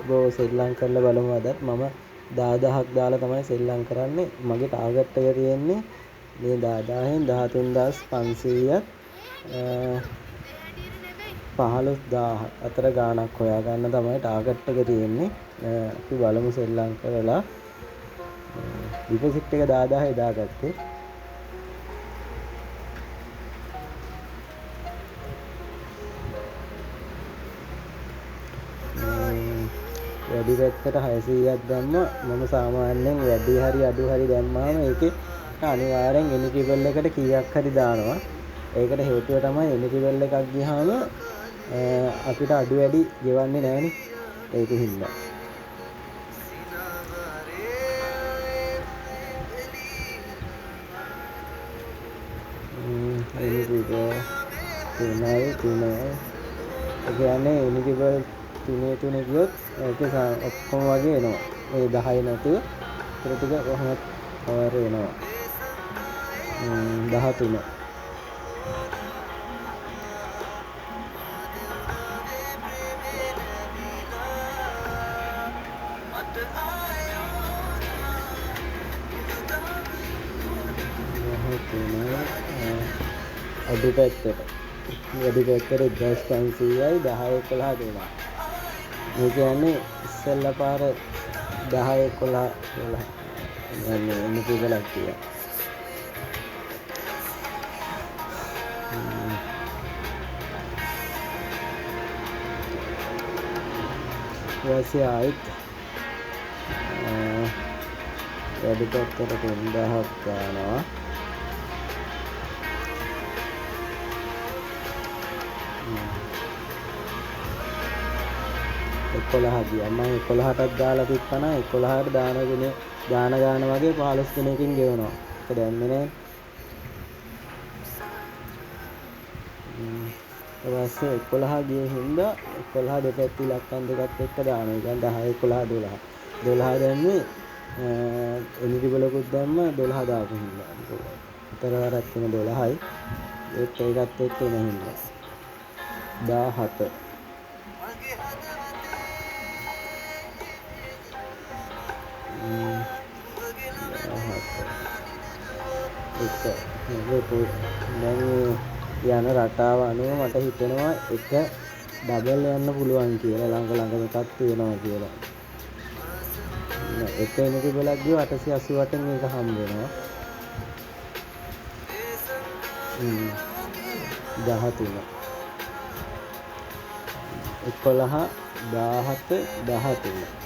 බෝ සෙල්ලම් කරලා බලමු අදත්. මම 10000ක් දාලා තමයි සෙල්ලම් කරන්නේ. මගේ ටාගට් එක තියෙන්නේ මේ 10000න් 13500ක් 15000 අතර ගාණක් හොයාගන්න තමයි ටාගට් එක තියෙන්නේ. අපි බලමු සෙල්ලම් කරලා. ඩිපොසිට් එක 10000යි දාගත්තේ. වැඩි පැත්තට 600ක් දැම්මා. මම සාමාන්‍යයෙන් වැඩි හරි අඩු හරි දැම්මාම ඒකේ අනිවාර්යෙන් එනිටිබල් එකට කීයක් හරි දානවා. ඒකට හේතුව තමයි එනිටිබල් එකක් ගියාම අපිට අඩු වැඩි ගෙවන්නේ නැහනේ. ඒක හින්දා. එනිටිබල් තුනයි. ඒ කියන්නේ එනිටිබල් තුනේ ගියොත් ඒක ඔක්කොම වගේ එනවා. මේ 10 නැතුව ඊට ටික කොහොමද කවර් වෙනවා. 13 අඩු පැත්තට වැඩි පැත්තට 1500යි 10 11 දෙනවා. මේ කියන්නේ ඉස්සෙල්ලා පාර 10 11 12 යන්නේ ඉතිගලක් කියලා. ඊපස්සේ ආයිත් වැඩි පැත්තට 3000ක් ගන්නවා. මම 11ටත් දාලා තිබ්බනා 11ට දාන ගාන වගේ 15 දිනකින් ගෙවනවා. ඒක දැම්මේ නෑ. ඊට පස්සේ 11 ගියේ හින්දා 11 දෙපැත්තේ ඉලක්කම් දෙකත් එක්ක දානවා. ඒ කියන්නේ 10 11 12. 12 දැම්මේ එනිටිබලකුත් දැම්ම 12 දාපු හින්දා. උතර වරක් වෙන 12යි. ඒකත් එක්ක එන හින්දා 17 යන රටාව අනුව මට හිතෙනවා එක ඩබල් යන්න පුළුවන් කියලා. ළඟ එකක් තියෙනවා කියලා. එක එනිටිබලක් ගිය 888න් මේක හම්බ වෙනවා. 13 11 17 13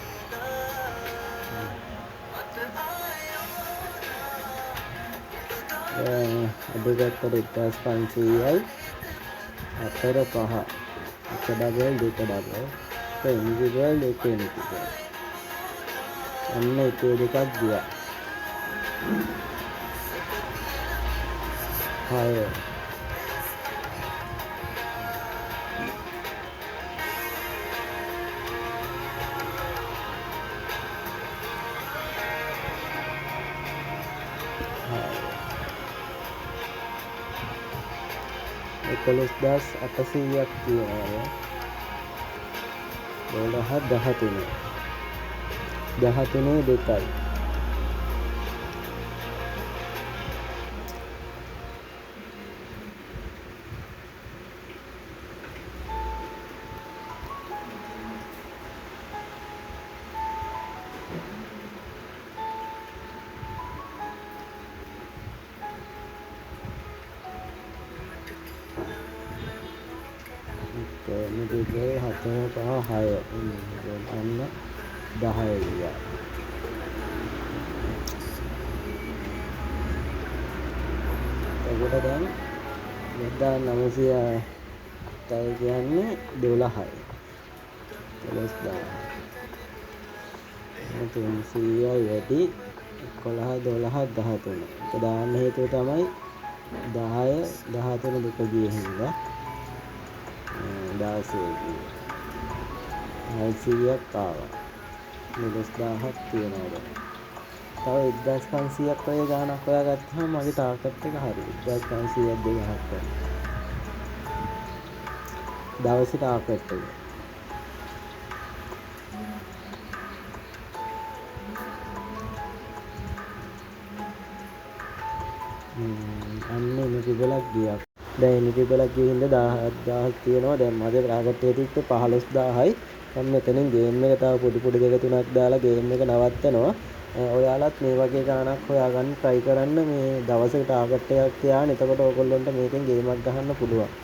අඩු පැත්තට 1500යි 4 5 එක ඩබල් දෙක ඩබල් එක ඉන්ඩිවිඩුවල් දෙක ඉන්ඩිවිඩුවල් අන්න එක දෙකක් ගියා. 6 11800ක් තියෙනවා. 12 13 දෙකයි. මෙතන 4 5 6 අන්න 10 ගියා. ඒකට දැන් 1900 තයි කියන්නේ 12යි. 12000 300 වැඩි 11 12 13. ඒක දාන්න හේතුව තමයි 10 13 දෙක ගියේ හින්දා 16 900ක් ආවා. 12000ක් තියෙනවා. තව 1500ක් වගේ ගාණක් හොයාගත්තාම මගේ ටාගට් එක හරි. 1500ක් 2000ක් වගේ. දවසේ ටාගට් එක. අන්න එනිටිබලක් ගියක්. දැන් එනිටිබලක් ගියේ හින්දා 17000ක් තියෙනවා. දැන් මගේ ප්‍රාගට්ටේ තිබ්බේ 15000යි. මම මෙතනින් ගේම් එක තව පොඩි දෙක තුනක් දාලා ගේම් එක නවත්තනවා. ඔයාලත් මේ වගේ ගාණක් හොයාගන්න try කරන්න. මේ දවසක ටාගට් එකක් තියාගෙන එතකොට ඕගොල්ලන්ට මේකෙන් ගේමක් ගහන්න පුළුවන්.